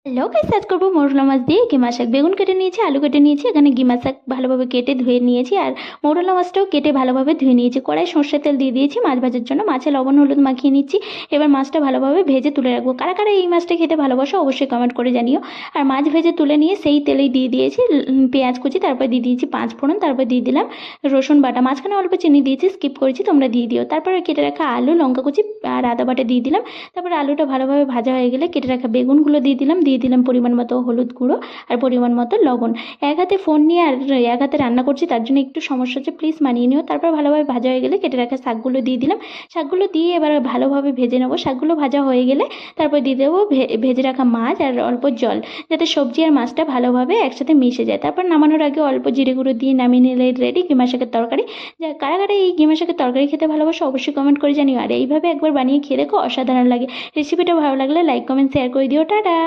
Hello guys, আজ করবো মৌরলা মাছ দিয়ে গিমা শাক। বেগুন কেটে নিয়েছি, আলু কেটে নিয়েছি, এখানে গিমা শাক ভালোভাবে কেটে ধুয়ে নিয়েছি আর মৌরলা মাছটাও কেটে ভালোভাবে ধুয়ে নিয়েছি। কড়াই সর্ষের তেল দিয়ে দিয়েছি মাছ ভাজার জন্য। মাছে লবণ হলুদ মাখিয়ে নিচ্ছি। এবার মাছটা ভালোভাবে ভেজে তুলে রাখবো। কারা কারা এই মাছটা খেতে ভালোবাসো অবশ্যই কমেন্ট করে জানিও। আর মাছ ভেজে তুলে নিয়ে সেই তেলেই দিয়ে দিয়েছি পেঁয়াজ কুচি, তারপর দিয়ে দিয়েছি 5 ফোড়ন, তারপর দিয়ে দিলাম রসুন বাটা। মাঝখানে অল্প চিনি দিয়েছি, স্কিপ করেছি, তোমরা দিয়ে দিও। তারপরে কেটে রাখা আলু, লঙ্কা কুচি আর আদা বাটা দিয়ে দিলাম। তারপরে আলুটা ভালোভাবে ভাজা হয়ে গেলে কেটে রাখা বেগুনগুলো দিয়ে দিলাম পরিমাণ মতো হলুদ গুঁড়ো আর পরিমাণ মতো লবণ। এক হাতে ফোন নিয়ে আর এক হাতে রান্না করছি, তার জন্য একটু সমস্যা হচ্ছে, প্লিজ মানিয়ে নিও। তারপর ভালোভাবে ভাজা হয়ে গেলে কেটে রাখা শাকগুলো দিয়ে দিলাম। শাকগুলো দিয়ে এবার ভালোভাবে ভেজে নেবো। শাকগুলো ভাজা হয়ে গেলে তারপর দিয়ে দেবো ভেজে রাখা মাছ আর অল্প জল, যাতে সবজি আর মাছটা ভালোভাবে একসাথে মিশে যায়। তারপর নামানোর আগে অল্প জিরে গুঁড়ো দিয়ে নামিয়ে নিলে রেডি গিমা শাকের তরকারি। যা কারা কারা এই গিমা শাকের তরকারি খেতে ভালোবাসো অবশ্যই কমেন্ট করে জানিও। আর এইভাবে একবার বানিয়ে খেয়ে দেখো, অসাধারণ লাগে। রেসিপিটা ভালো লাগলে লাইক কমেন্ট শেয়ার করে দিও। টাটা।